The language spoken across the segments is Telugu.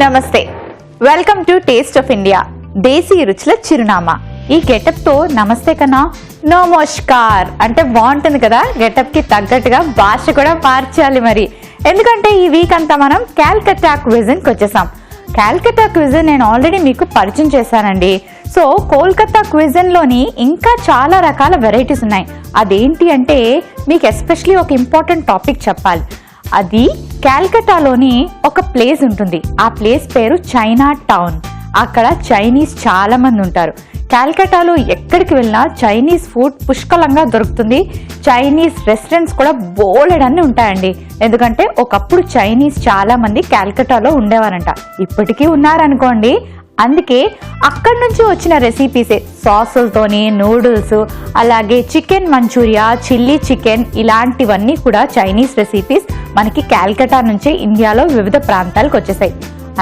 నమస్తే, welcome to taste of India, దేశీ రుచుల చిరునామా. ఈ గెటప్ తో నమస్తే కన్నా నమస్కార్ అంటే బాగుంటుంది కదా. గెటప్ కి తగ్గట్టుగా భాష కూడా మార్చాలి మరి. ఎందుకంటే ఈ వీక్ అంతా మనం కాల్కటా క్విజిన్ కి వచ్చేసాం. కాల్కటా క్విజిన్ నేను ఆల్రెడీ మీకు పరిచయం చేశానండి. సో కోల్కతా క్విజిన్ లోని ఇంకా చాలా రకాల వెరైటీస్ ఉన్నాయి. అదేంటి అంటే మీకు ఎస్పెషలీ ఒక ఇంపార్టెంట్ టాపిక్ చెప్పాలి. అది కాల్కటాలోని ఒక ప్లేస్ ఉంటుంది. ఆ ప్లేస్ పేరు చైనా టౌన్. అక్కడ చైనీస్ చాలా మంది ఉంటారు. కాల్కటాలో ఎక్కడికి వెళ్ళినా చైనీస్ ఫుడ్ పుష్కలంగా దొరుకుతుంది. చైనీస్ రెస్టారెంట్స్ కూడా బోలెడన్ని ఉంటాయండి. ఎందుకంటే ఒకప్పుడు చైనీస్ చాలా మంది కాల్కటాలో ఉండేవారంట, ఇప్పటికీ ఉన్నారనుకోండి. అందుకే అక్కడి నుంచి వచ్చిన రెసిపీసే సాసులతోని నూడిల్స్, అలాగే చికెన్ మంచూరియా, చిల్లీ చికెన్ ఇలాంటివన్నీ కూడా చైనీస్ రెసిపీస్ మనకి కాల్కటా నుంచి ఇండియాలో వివిధ ప్రాంతాలకు వచ్చేసాయి.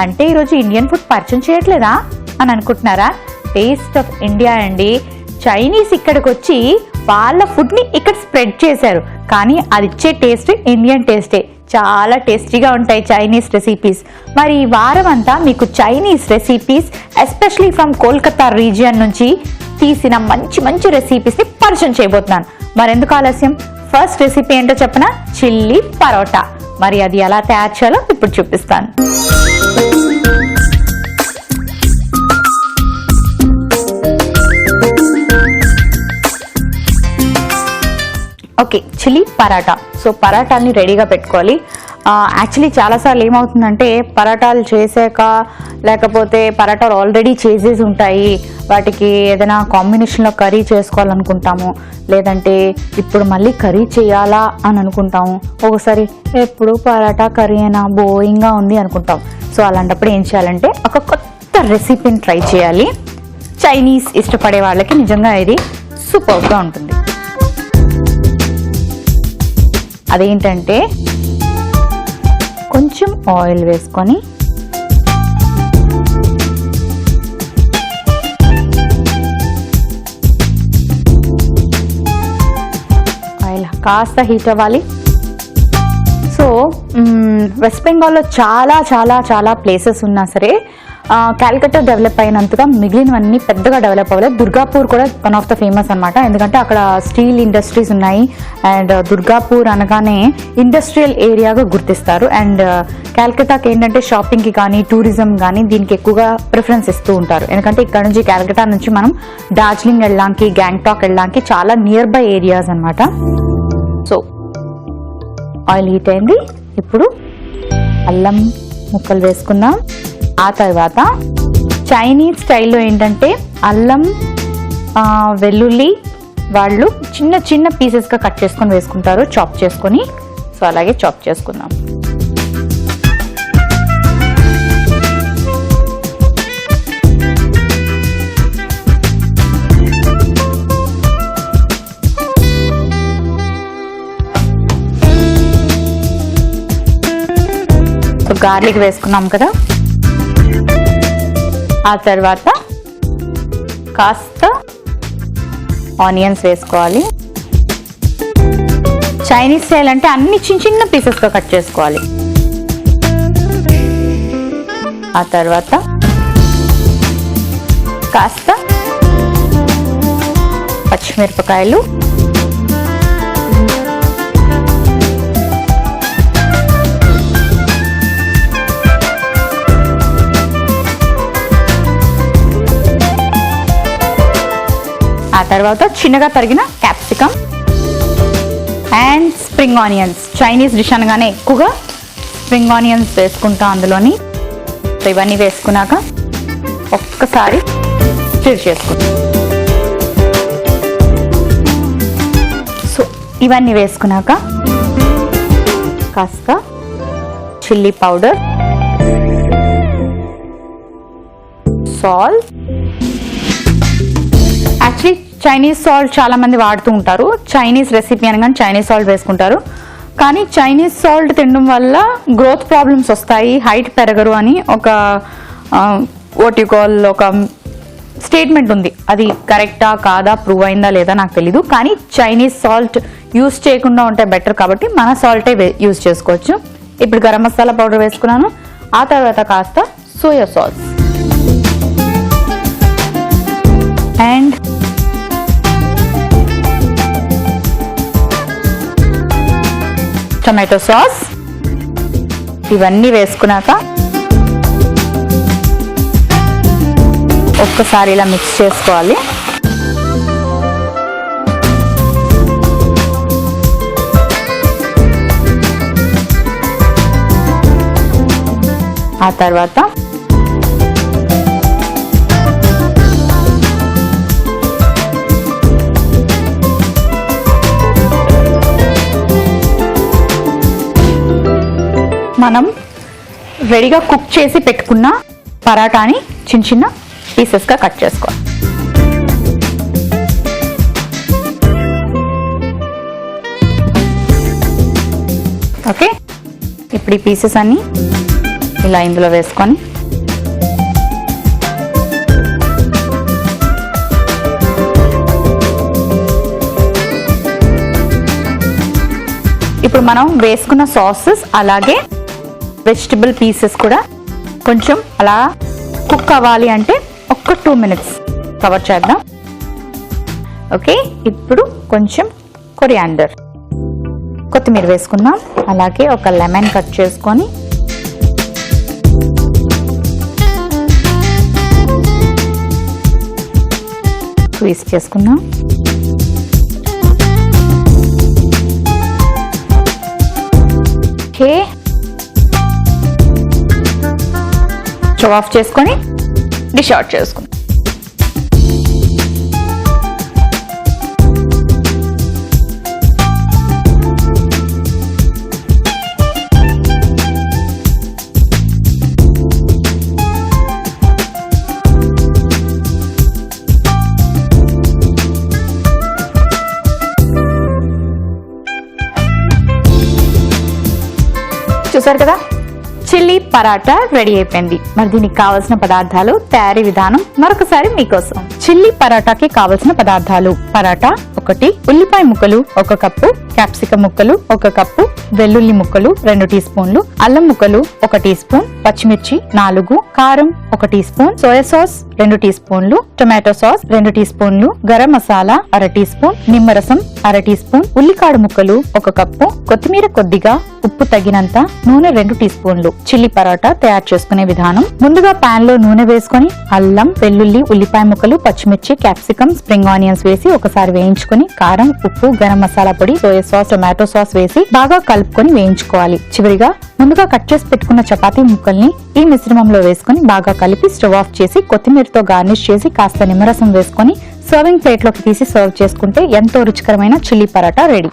అంటే ఈరోజు ఇండియన్ ఫుడ్ పరిచయం చేయట్లేదా అని అనుకుంటున్నారా? టేస్ట్ ఆఫ్ ఇండియా అండి. చైనీస్ ఇక్కడికి వచ్చి వాళ్ళ ఫుడ్ని ఇక్కడ స్ప్రెడ్ చేశారు, కానీ అది ఇచ్చే టేస్ట్ ఇండియన్ టేస్టే. చాలా టేస్టీగా ఉంటాయి చైనీస్ రెసిపీస్. మరి ఈ వారం అంతా మీకు Chinese recipes especially from Kolkata region నుంచి తీసిన మంచి మంచి రెసిపీస్ని పరిచయం చేయబోతున్నాను. మరెందుకు ఆలస్యం, ఫస్ట్ రెసిపీ ఏంటో చెప్పనా? చిల్లీ పరోటా. మరి అది ఎలా తయారు చేయాలో ఇప్పుడు చూపిస్తాను. Okay, chilli paratha. సో పరాటాలని రెడీగా పెట్టుకోవాలి. యాక్చువల్లీ చాలాసార్లు ఏమవుతుందంటే పరాటాలు చేసాక లేకపోతే పరాటాలు ఆల్రెడీ చేసేసి ఉంటాయి, వాటికి ఏదైనా కాంబినేషన్లో కర్రీ చేసుకోవాలనుకుంటాము, లేదంటే ఇప్పుడు మళ్ళీ కర్రీ చేయాలా అని అనుకుంటాము. ఒకసారి ఎప్పుడు పరాటా కర్రీ అయినా బోరింగ్గా ఉంది అనుకుంటాం. సో అలాంటప్పుడు ఏం చేయాలంటే ఒక కొత్త రెసిపీని ట్రై చేయాలి. చైనీస్ ఇష్టపడే వాళ్ళకి నిజంగా ఇది సూపర్గా ఉంటుంది. అదేంటంటే కొంచెం ఆయిల్ వేసుకొని ఆయిల్ కాస్త హీట్ అవ్వాలి. సో వెస్ట్ బెంగాల్లో చాలా చాలా చాలా ప్లేసెస్ ఉన్నా సరే కాల్కటా డెవలప్ అయినంతగా మిగిలినవన్నీ పెద్దగా డెవలప్ అవ్వలేదు. దుర్గాపూర్ కూడా వన్ ఆఫ్ ద ఫేమస్ అనమాట, ఎందుకంటే అక్కడ స్టీల్ ఇండస్ట్రీస్ ఉన్నాయి. అండ్ దుర్గాపూర్ అనగానే ఇండస్ట్రియల్ ఏరియాగా గుర్తిస్తారు. అండ్ కాల్కటాకి ఏంటంటే షాపింగ్కి కానీ టూరిజం కానీ దీనికి ఎక్కువగా ప్రిఫరెన్స్ ఇస్తూ ఉంటారు. ఎందుకంటే ఇక్కడ నుంచి కాల్కటా నుంచి మనం డార్జిలింగ్ వెళ్ళడానికి, గ్యాంగ్టాక్ వెళ్ళడానికి చాలా నియర్ బై ఏరియాస్ అనమాట. సో ఆయిల్ హీట్ అయింది. ఇప్పుడు అల్లం ముక్కలు వేసుకుందాం. ఆ తర్వాత చైనీస్ స్టైల్లో ఏంటంటే అల్లం వెల్లుల్లి వాళ్ళు చిన్న చిన్న పీసెస్గా కట్ చేసుకొని వేసుకుంటారు, చాప్ చేసుకొని. సో అలాగే చాప్ చేసుకుందాం. సో గార్లిక్ వేసుకున్నాం కదా. ఆ తర్వాత కాస్త ఆనియన్స్ వేసుకోవాలి. చైనీస్ స్టైల్ అంటే అన్ని చిన్న చిన్న పీసెస్గా కట్ చేసుకోవాలి. ఆ తర్వాత కాస్త పచ్చిమిరపకాయలు, ఆ తర్వాత చిన్నగా తరిగిన capsicum and spring onions. Chinese dish అనగానే ఎక్కువగా స్ప్రింగ్ ఆనియన్స్ వేసుకుంటాం అందులోని. సో ఇవన్నీ వేసుకున్నాక ఒక్కసారి స్టిర్ చేసుకుంటాం. సో ఇవన్నీ వేసుకున్నాక కాస్త chilli powder, salt. Actually Chinese salt చాలా మంది వాడుతూ ఉంటారు. చైనీస్ రెసిపీ అనగానే చైనీస్ సాల్ట్ వేసుకుంటారు, కానీ చైనీస్ సాల్ట్ తినడం వల్ల గ్రోత్ ప్రాబ్లమ్స్ వస్తాయి, హైట్ పెరగరు అని ఒక ఒక స్టేట్మెంట్ ఉంది. అది కరెక్టా కాదా, ప్రూవ్ అయిందా లేదా నాకు తెలీదు, కానీ చైనీస్ సాల్ట్ యూస్ చేయకుండా ఉంటే బెటర్ కాబట్టి మన సాల్టే యూస్ చేసుకోవచ్చు. ఇప్పుడు గరం మసాలా పౌడర్ వేసుకున్నాను. ఆ తర్వాత కాస్త soya sauce and tomato sauce. ఇవన్నీ వేసుకున్నాక ఒక్కసారి ఇలా మిక్స్ చేసుకోవాలి. ఆ తర్వాత మనం రెడీగా కుక్ చేసి పెట్టుకున్న పరాటాని చిన్న చిన్న పీసెస్గా కట్ చేసుకోవాలి. ఓకే, ఇప్పుడు ఈ పీసెస్ అన్ని ఇలా ఇందులో వేసుకొని ఇప్పుడు మనం వేసుకున్న సాసెస్ అలాగే వెజిటబుల్ పీసెస్ కూడా కొంచెం అలా కుక్ అవ్వాలి అంటే ఒక్క 2 minutes కవర్ చేద్దాం. ఓకే, ఇప్పుడు కొంచెం కొరియాండర్, కొత్తిమీర వేసుకుందాం. అలాగే ఒక లెమన్ కట్ చేసుకొని స్క్వీజ్ చేసుకుందాం. ఓకే, స్టవ్ ఆఫ్ చేసుకొని డిష్ అవుట్ చేసుకుందాం. చూసారు కదా, చిల్లీ పరాటా రెడీ అయిపోయింది. మరి దీనికి కావలసిన పదార్థాలు, తయారీ విధానం మరొకసారి మీకోసం. చిల్లీ పరాటాకి కావలసిన పదార్థాలు: పరాటా 1, ఉల్లిపాయ ముక్కలు 1 కప్పు, క్యాప్సికం ముక్కలు 1 కప్పు, వెల్లుల్లి ముక్కలు 2 టీ స్పూన్లు, అల్లం ముక్కలు 1 టీ స్పూన్, పచ్చిమిర్చి 4, కారం 1 టీ స్పూన్, సోయా సాస్ 2 టీ స్పూన్లు, టొమాటో సాస్ 2 టీ స్పూన్లు, గరం మసాలా 1/2 టీ స్పూన్, నిమ్మరసం 1/2 టీ స్పూన్, ఉల్లికాడ ముక్కలు 1 కప్పు, కొత్తిమీర కొద్దిగా, ఉప్పు తగినంత, నూనె 2 టీ స్పూన్లు. చిల్లీ పరాటా తయారు చేసుకునే విధానం: ముందుగా పాన్ లో నూనె వేసుకొని అల్లం, వెల్లుల్లి, ఉల్లిపాయ ముక్కలు, పచ్చిమిర్చి, క్యాప్సికం, స్ప్రింగ్ ఆనియన్స్ వేసి ఒకసారి వేయించుకొని కారం, ఉప్పు, గరం మసాలా పొడి, సోయా సాస్, టొమాటో సాస్ వేసి బాగా కలుపుకొని వేయించుకోవాలి. చివరిగా ముందుగా కట్ చేసి పెట్టుకున్న చపాతీ ముక్కల్ని ఈ మిశ్రమంలో వేసుకొని బాగా కలిపి స్టవ్ ఆఫ్ చేసి కొత్తిమీరతో గార్నిష్ చేసి కాస్త నిమ్మరసం వేసుకొని సర్వింగ్ ప్లేట్ లోకి తీసి సర్వ్ చేసుకుంటే ఎంతో రుచికరమైన చిల్లీ పరాటా రెడీ.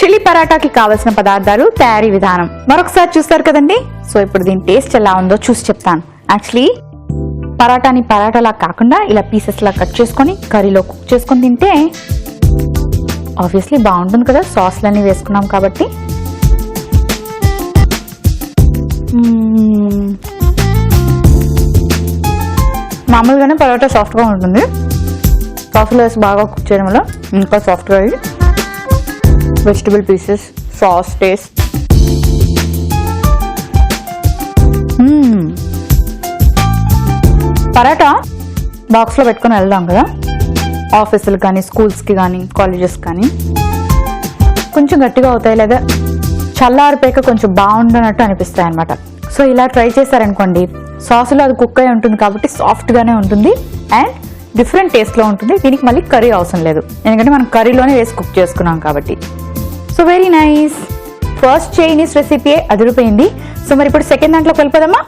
చిల్లీ పరాటాకి కావలసిన పదార్థాలు, తయారీ విధానం మరొకసారి చూస్తారు కదండి. సో ఇప్పుడు దీని టేస్ట్ ఎలా ఉందో చూసి చెప్తాను. యాక్చువల్లీ పరాటాని పరాటాలా కాకుండా ఇలా పీసెస్ లా కట్ చేసుకొని కర్రీలో కుక్ చేసుకొని తింటే ఆబ్వియస్లీ బాగుంటుంది కదా, సాస్లన్నీ వేసుకున్నాం కాబట్టి. మామూలుగానే పరాటా సాఫ్ట్గా ఉంటుంది, సాస్లో వేసి బాగా కుక్ చేయడం వల్ల ఇంకా సాఫ్ట్గా అయ్యి vegetable pieces, sauce taste paratha బాక్స్లో పెట్టుకొని వెళ్దాం కదా ఆఫీసులకు కానీ, స్కూల్స్కి కానీ, కాలేజెస్ కానీ. కొంచెం గట్టిగా అవుతాయి లేదా చల్లారిపోయాక కొంచెం బాగుండనట్టు అనిపిస్తాయి అనమాట. సో ఇలా ట్రై చేశారనుకోండి, సాసులో అది కుక్ అయి ఉంటుంది కాబట్టి సాఫ్ట్గానే ఉంటుంది అండ్ డిఫరెంట్ టేస్ట్లో ఉంటుంది. దీనికి మళ్ళీ కర్రీ అవసరం లేదు, ఎందుకంటే మనం కర్రీలోనే వేసి కుక్ చేసుకున్నాం కాబట్టి. So very nice. First Chinese recipe అదిరిపోయింది. సో మరి ఇప్పుడు సెకండ్ దాంట్లోకి వెళ్ళిపోదామా?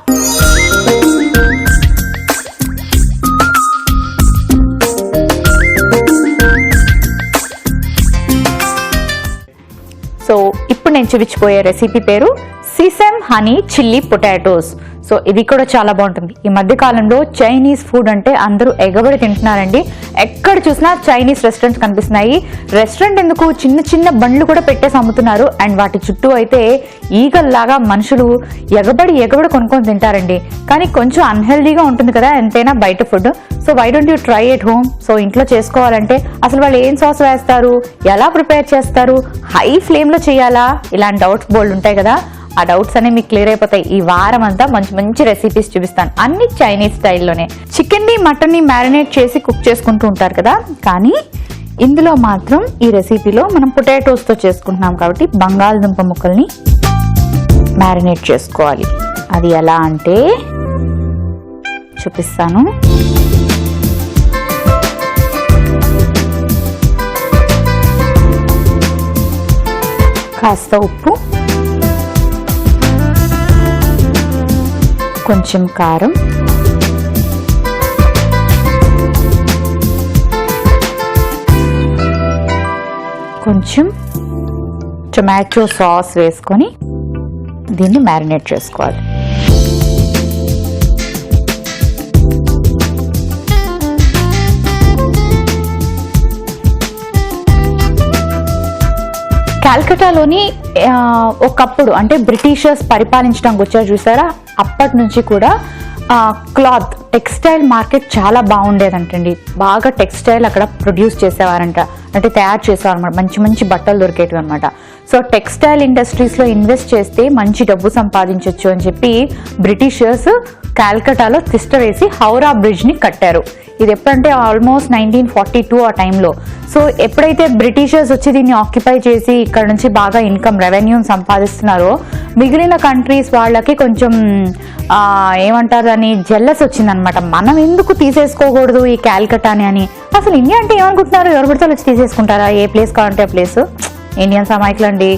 సో ఇప్పుడు నేను చూపించిపోయే రెసిపీ పేరు sesame honey chilli potatoes. So ఇది కూడా చాలా బాగుంటుంది. ఈ మధ్య కాలంలో చైనీస్ ఫుడ్ అంటే అందరూ ఎగబడి తింటున్నారండి. ఎక్కడ చూసినా చైనీస్ రెస్టారెంట్స్ కనిపిస్తున్నాయి. రెస్టారెంట్ ఎందుకు, చిన్న చిన్న బండ్లు కూడా పెట్టేసి అమ్ముతున్నారు. అండ్ వాటి చుట్టూ అయితే ఈగల్లాగా మనుషులు ఎగబడి కొనుక్కొని తింటారండి. కానీ కొంచెం అన్హెల్దీగా ఉంటుంది కదా ఎంతైనా బయట food. So why don't you try at home? సో ఇంట్లో చేసుకోవాలంటే అసలు వాళ్ళు ఏం సాస్ వేస్తారు, ఎలా ప్రిపేర్ చేస్తారు, హై ఫ్లేమ్లో చేయాలా, ఇలాంటి డౌట్స్ బోల్డ్ ఉంటాయి కదా. ఆ డౌట్స్ అనేవి మీకు క్లియర్ అయిపోతాయి. ఈ వారం అంతా మంచి మంచి రెసిపీస్ చూపిస్తాను, అన్ని చైనీస్ స్టైల్లోనే. చికెన్ని మటన్ని మ్యారినేట్ చేసి కుక్ చేసుకుంటూ ఉంటారు కదా, కానీ ఇందులో మాత్రం ఈ రెసిపీలో మనం పొటాటోస్తో చేసుకుంటున్నాం కాబట్టి బంగాళదుంప ముక్కల్ని మ్యారినేట్ చేసుకోవాలి. అది ఎలా అంటే చూపిస్తాను. కాస్త ఉప్పు, కొంచెం కారం, కొంచెం టొమాటో సాస్ వేసుకొని దీన్ని మ్యారినేట్ చేసుకోవాలి. కాల్కటాలోని ఒకప్పుడు అంటే బ్రిటిషర్స్ పరిపాలించడానికి వచ్చారు చూసారా, అప్పటి నుంచి కూడా క్లాత్ టెక్స్టైల్ మార్కెట్ చాలా బాగుండేదంటండి. బాగా టెక్స్టైల్ అక్కడ ప్రొడ్యూస్ చేసేవారంట, అంటే తయారు చేసేవారనమాట. మంచి మంచి బట్టలు దొరికేటివి అనమాట. సో టెక్స్టైల్ ఇండస్ట్రీస్లో ఇన్వెస్ట్ చేస్తే మంచి డబ్బు సంపాదించవచ్చు అని చెప్పి బ్రిటిషర్స్ కాల్కటాలో తిష్ట వేసి హౌరా బ్రిడ్జ్ని కట్టారు. ఇది ఎప్పుడంటే ఆల్మోస్ట్ 1942 ఆ టైంలో. సో ఎప్పుడైతే బ్రిటిషర్స్ వచ్చి దీన్ని ఆక్యుపై చేసి ఇక్కడ నుంచి బాగా ఇన్కమ్ రెవెన్యూని సంపాదిస్తున్నారో మిగిలిన కంట్రీస్ వాళ్ళకి కొంచెం ఏమంటారు అని జెల్లస్ వచ్చిందనమాట. మనం ఎందుకు తీసేసుకోకూడదు ఈ కాల్కటాని అని. అసలు ఇండియా అంటే ఏమనుకుంటున్నారు, ఎవరు పడితే వచ్చి తీసేసుకుంటారా, ఏ ప్లేస్ కావాలంటే ఆ ప్లేస్. ఇండియన్స్ అమాయకులండి.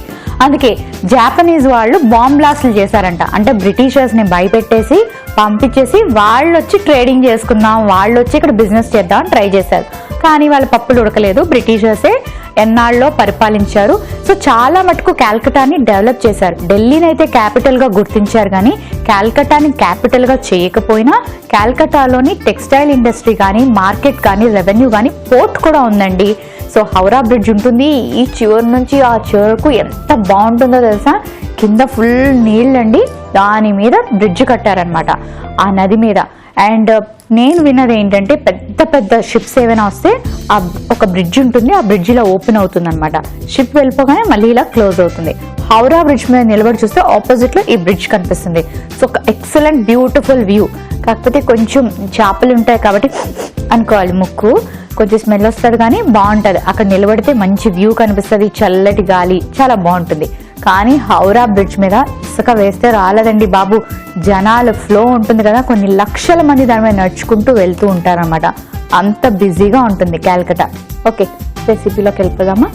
అందుకే జాపనీస్ వాళ్ళు బాంబ్ బ్లాస్ట్లు చేశారంట. అంటే బ్రిటిషర్స్ని భయపెట్టేసి పంపించేసి వాళ్ళు వచ్చి ట్రేడింగ్ చేసుకుందాం, వాళ్ళు వచ్చి ఇక్కడ బిజినెస్ చేద్దాం అని ట్రై చేశారు. కానీ వాళ్ళ పప్పులు ఉడకలేదు, బ్రిటిషర్సే ఎన్నాళ్ళలో పరిపాలించారు. సో చాలా మటుకు కాల్కటాని డెవలప్ చేశారు. ఢిల్లీని అయితే క్యాపిటల్గా గుర్తించారు, కానీ కాల్కటాని క్యాపిటల్గా చేయకపోయినా కాల్కటాలోని టెక్స్టైల్ ఇండస్ట్రీ కానీ, మార్కెట్ కానీ, రెవెన్యూ కానీ, పోర్ట్ కూడా ఉందండి. సో హౌరా బ్రిడ్జ్ ఉంటుంది. ఈ చివరి నుంచి ఆ చివరకు ఎంత బాగుంటుందో తెలుసా. కింద ఫుల్ నీళ్ళండి, దాని మీద బ్రిడ్జ్ కట్టారనమాట ఆ నది మీద. అండ్ నేను విన్నది ఏంటంటే పెద్ద పెద్ద షిప్స్ ఏమైనా వస్తే ఆ ఒక బ్రిడ్జ్ ఉంటుంది, ఆ బ్రిడ్జ్ ఇలా ఓపెన్ అవుతుంది అనమాట. షిప్ వెళ్ళిపోగానే మళ్ళీ ఇలా క్లోజ్ అవుతుంది. హౌరా బ్రిడ్జ్ మీద నిలబడి చూస్తే ఆపోజిట్లో ఈ బ్రిడ్జ్ కనిపిస్తుంది. సో ఒక ఎక్సలెంట్ బ్యూటిఫుల్ వ్యూ. కాకపోతే కొంచెం చేపలు ఉంటాయి కాబట్టి అనుకోవాలి, ముక్కు కొంచెం స్మెల్ వస్తుంది, కానీ బాగుంటుంది. అక్కడ నిలబడితే మంచి వ్యూ కనిపిస్తుంది, చల్లటి గాలి, చాలా బాగుంటుంది. కానీ హౌరా బ్రిడ్జ్ మీద ఇసుక వేస్తే రాలేదండి బాబు. జనాల ఫ్లో ఉంటుంది కదా, కొన్ని లక్షల మంది దాని మీద నడుచుకుంటూ వెళ్తూ ఉంటారన్నమాట. అంత బిజీగా ఉంటుంది కాల్కటా. ఓకే, రెసిపీలోకి వెళ్ళిపోదామా.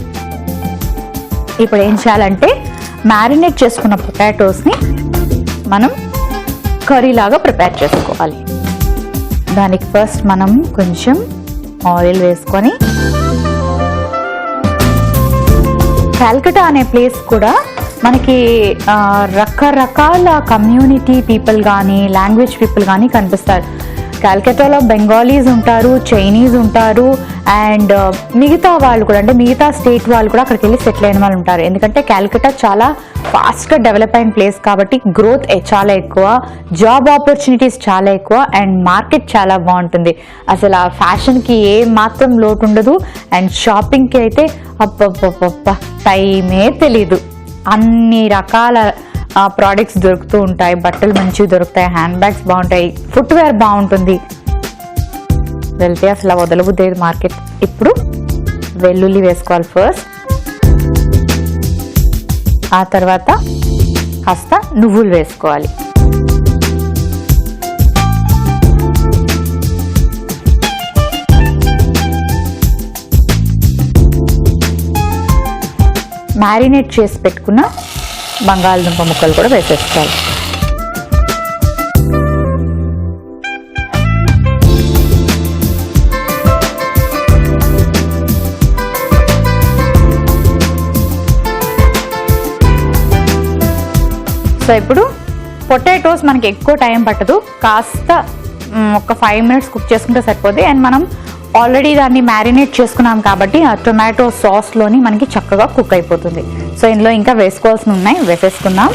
ఇప్పుడు ఏం చేయాలంటే మ్యారినేట్ చేసుకున్న పొటాటోస్ని మనం కర్రీ లాగా ప్రిపేర్ చేసుకోవాలి. దానికి ఫస్ట్ మనం కొంచెం ఆయిల్ వేసుకొని, కాల్కటా అనే ప్లేస్ కూడా మనకి రకరకాల కమ్యూనిటీ పీపుల్ కానీ, లాంగ్వేజ్ పీపుల్ కానీ కనిపిస్తారు. కాల్కటాలో బెంగాలీస్ ఉంటారు, చైనీస్ ఉంటారు, అండ్ మిగతా వాళ్ళు కూడా, అంటే మిగతా స్టేట్ వాళ్ళు కూడా అక్కడికి వెళ్ళి సెటిల్ అయిన వాళ్ళు ఉంటారు. ఎందుకంటే కాల్కటా చాలా ఫాస్ట్గా డెవలప్ అయిన ప్లేస్ కాబట్టి గ్రోత్ చాలా ఎక్కువ, జాబ్ ఆపర్చునిటీస్ చాలా ఎక్కువ, అండ్ మార్కెట్ చాలా బాగుంటుంది. అసలు ఆ ఫ్యాషన్కి ఏ మాత్రం లోటు ఉండదు. అండ్ షాపింగ్కి అయితే అప్ప టైమే తెలీదు. అన్ని రకాల ప్రోడక్ట్స్ దొరుకుతూ ఉంటాయి, బట్టలు మంచివి దొరుకుతాయి, హ్యాండ్ బ్యాగ్స్ బాగుంటాయి, ఫుట్వేర్ బాగుంటుంది. వెళ్తే అసలు వదలబుద్ది మార్కెట్. ఇప్పుడు వెల్లుల్లి వేసుకోవాలి ఫస్ట్, ఆ తర్వాత కాస్త నువ్వులు వేసుకోవాలి. మ్యారినేట్ చేసి పెట్టుకున్న బంగాళదుంప ముక్కలు కూడా వేసేసుకోవాలి. సో ఇప్పుడు పొటాటోస్ మనకి ఎక్కువ టైం పట్టదు, కాస్త ఒక 5 minutes కుక్ చేసుకుంటే సరిపోద్ది. అండ్ మనం ఆల్రెడీ దాన్ని మ్యారినేట్ చేసుకున్నాం కాబట్టి ఆ టొమాటో సాస్లోని మనకి చక్కగా కుక్ అయిపోతుంది. సో ఇందులో ఇంకా వేసుకోవాల్సి ఉన్నాయి, వేసేసుకుందాం.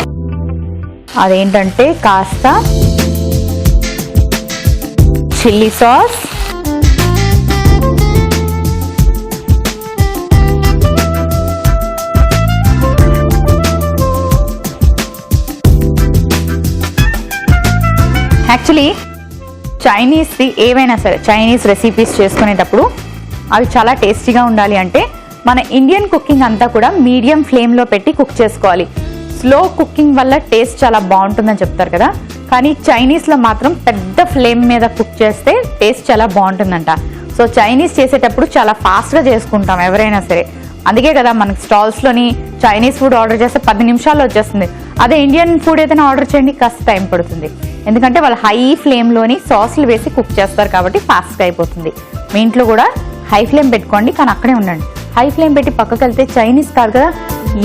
అదేంటంటే కాస్త చిల్లీ సాస్, యాక్చువల్లీ చైనీస్ది ఏవైనా సరే చైనీస్ రెసిపీస్ చేసుకునేటప్పుడు అవి చాలా టేస్టీగా ఉండాలి అంటే మన ఇండియన్ కుకింగ్ అంతా కూడా మీడియం ఫ్లేమ్లో పెట్టి కుక్ చేసుకోవాలి. స్లో కుకింగ్ వల్ల టేస్ట్ చాలా బాగుంటుందని చెప్తారు కదా, కానీ చైనీస్లో మాత్రం పెద్ద ఫ్లేమ్ మీద కుక్ చేస్తే టేస్ట్ చాలా బాగుంటుందంట. సో చైనీస్ చేసేటప్పుడు చాలా ఫాస్ట్గా చేసుకుంటాం ఎవరైనా సరే. అందుకే కదా మనకి స్టాల్స్లోని చైనీస్ ఫుడ్ ఆర్డర్ చేస్తే 10 నిమిషాల్లో వచ్చేస్తుంది. అదే ఇండియన్ ఫుడ్ ఏదైనా ఆర్డర్ చేయండి, కాస్త టైం పడుతుంది. ఎందుకంటే వాళ్ళు హై ఫ్లేమ్లోని సాస్లు వేసి కుక్ చేస్తారు కాబట్టి ఫాస్ట్గా అయిపోతుంది. మీ ఇంట్లో కూడా హై ఫ్లేమ్ పెట్టుకోండి, కానీ అక్కడే ఉండండి. హై ఫ్లేమ్ పెట్టి పక్కకి వెళ్తే చైనీస్ కాదు కదా,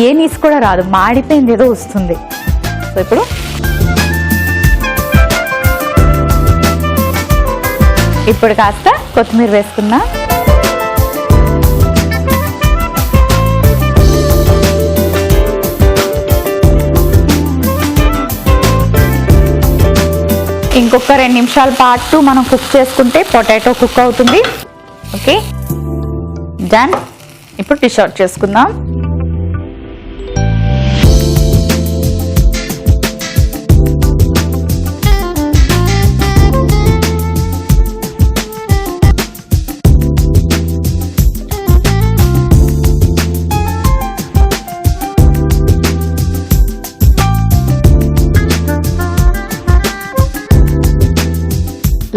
ఏ నీస్ కూడా రాదు, మాడిపోయింది ఏదో వస్తుంది. సో ఇప్పుడు కాస్త కొత్తిమీర వేసుకుందాం. ఇంకొక 2 నిమిషాల పాటు మనం కుక్ చేసుకుంటే పొటాటో కుక్ అవుతుంది. Okay, done. ఇప్పుడు డిష్ అవుట్ చేసుకుందాం.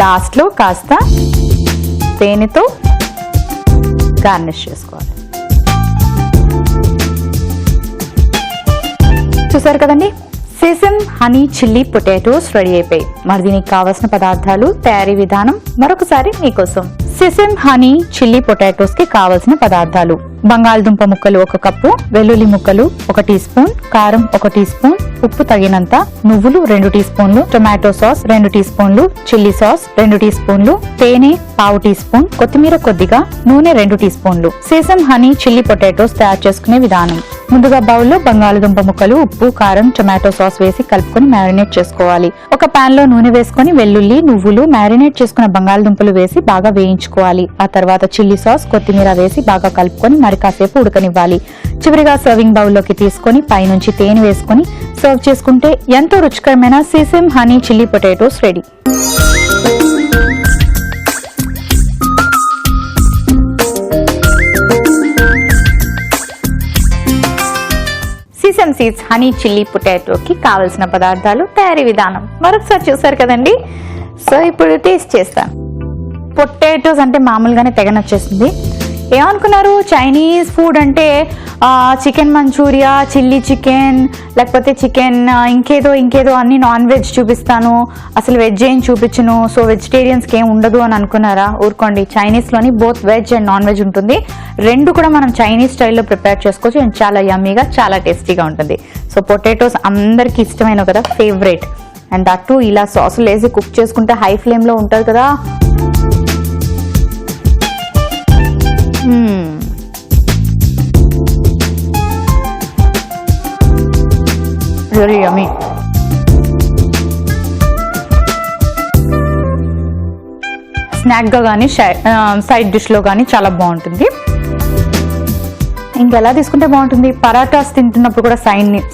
లాస్ట్లో కాస్త తేనెతో గార్నిష్ చేసుకోవాలి. చూసారు కదండి, సెసమ్ హనీ చిల్లీ పొటాటోస్ రెడీ అయిపోయి. మరి దీనికి కావాల్సిన పదార్థాలు, తయారీ విధానం మరొకసారి మీకోసం. సెసమ్ హనీ చిల్లీ పొటాటోస్ కి కావలసిన పదార్థాలు: బంగాళదుంప ముక్కలు 1 కప్పు, వెల్లుల్లి ముక్కలు 1 టీ స్పూన్, కారం 1 టీ స్పూన్, ఉప్పు తగినంత, నువ్వులు 2 టీ స్పూన్లు, టొమాటో సాస్ 2 టీ స్పూన్లు, చిల్లీ సాస్ 2 టీ స్పూన్లు, తేనె 1/2 టీ స్పూన్, కొత్తిమీర కొద్దిగా, నూనె 2 టీ స్పూన్లు. సెసమ్ హనీ చిల్లీ పొటాటోస్ తయారు చేసుకునే విధానం: ముందుగా బౌల్లో బంగాళదుంప ముక్కలు, ఉప్పు, కారం, టొమాటో సాస్ వేసి కలుపుకొని మ్యారినేట్ చేసుకోవాలి. ఒక పాన్ లో నూనె వేసుకొని వెల్లుల్లి, నువ్వులు, మ్యారినేట్ చేసుకున్న బంగాళదుంపలు వేసి బాగా వేయించుకోవాలి. ఆ తర్వాత చిల్లీ సాస్, కొత్తిమీర వేసి బాగా కలుపుకొని మరి కాసేపు ఉడకనివ్వాలి. చివరిగా సర్వింగ్ బౌల్లోకి తీసుకొని పైనుంచి తేనె వేసుకొని సర్వ్ చేసుకుంటే ఎంతో రుచికరమైన sesame honey chilli potatoes ready. Sesame seeds honey chilli పొటాటోకి కావలసిన పదార్థాలు, తయారీ విధానం మరొకసారి చూసారు కదండి. సో ఇప్పుడు టేస్ట్ చేస్తాను. పొటాటోస్ అంటే మామూలుగానే తెగ నచ్చేస్తుంది. ఏమనుకున్నారు, చైనీస్ ఫుడ్ అంటే చికెన్ మంచూరియా, చిల్లీ చికెన్, లేకపోతే చికెన్ ఇంకేదో అన్ని నాన్ వెజ్ చూపిస్తాను, అసలు వెజ్ ఏం చూపించను, సో వెజిటేరియన్స్కి ఏం ఉండదు అని అనుకున్నారా? ఊరుకోండి, చైనీస్లోని both veg and non veg ఉంటుంది. 2 కూడా మనం చైనీస్ స్టైల్లో ప్రిపేర్ చేసుకోవచ్చు అండ్ చాలా యమ్మీగా, చాలా టేస్టీగా ఉంటుంది. సో పొటాటోస్ అందరికీ ఇష్టమైన కదా, ఫేవరెట్. అండ్ అటు ఇలా సాసులు వేసి కుక్ చేసుకుంటే హై ఫ్లేమ్లో ఉంటుంది కదా. Very yummy. స్నాక్ గా కానీ సైడ్ డిష్ లో కానీ చాలా బాగుంటుంది. ఇంకెలా తీసుకుంటే బాగుంటుంది, పరాటాస్ తింటున్నప్పుడు కూడా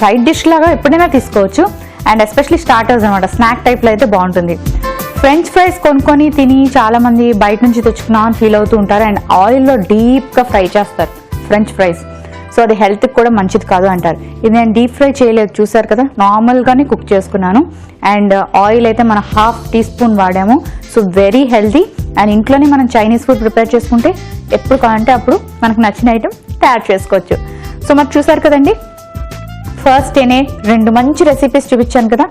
సైడ్ డిష్ లాగా ఎప్పుడైనా తీసుకోవచ్చు. అండ్ ఎస్పెషలీ స్టార్టర్స్ అనమాట, స్నాక్ టైప్ లో అయితే బాగుంటుంది. ఫ్రెంచ్ ఫ్రైస్ కొనుక్కొని తిని చాలా మంది బయట నుంచి తెచ్చుకున్నా అని ఫీల్ అవుతూ ఉంటారు. అండ్ ఆయిల్లో డీప్ గా ఫ్రై చేస్తారు ఫ్రెంచ్ ఫ్రైస్. సో అది హెల్త్కి కూడా మంచిది కాదు అంటారు. ఇది నేను డీప్ ఫ్రై చేయలేదు, చూసారు కదా, నార్మల్గానే కుక్ చేసుకున్నాను. అండ్ ఆయిల్ అయితే మనం 1/2 టీ స్పూన్ వాడాము. So very healthy. అండ్ ఇంట్లోనే మనం చైనీస్ ఫుడ్ ప్రిపేర్ చేసుకుంటే ఎప్పుడు కావాలంటే అప్పుడు మనకు నచ్చిన ఐటెం తయారు చేసుకోవచ్చు. సో మరి చూసారు కదండి, ఫస్ట్ డేనే 2 మంచి రెసిపీస్ చూపించాను కదా.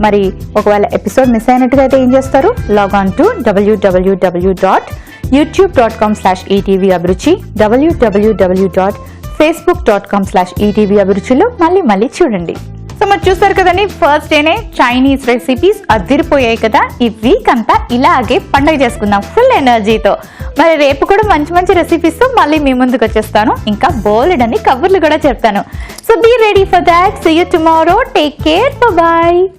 మరి ఒకవేళ ఎపిసోడ్ మిస్ అయినట్టుగా అయితే ఏం చేస్తారు, లాగ్ ఆన్ టు www.youtube.com/etv అభిరుచి, www.facebook.com/etv అభిరుచిలో మళ్ళీ చూడండి. సో మరి చూసారు కదండి, ఫస్ట్ డేనే చైనీస్ రెసిపీస్ అదిరిపోయాయి కదా. ఈ వీక్ అంతా ఇలాగే పండగ చేసుకుందాం ఫుల్ ఎనర్జీతో. మరి రేపు కూడా మంచి మంచి రెసిపీస్ తో మళ్ళీ మీ ముందుకు వచ్చేస్తాను. ఇంకా బోల్డ్ అని కబుర్లు కూడా చెప్తాను. So be ready for that. See you tomorrow. Take care. Bye.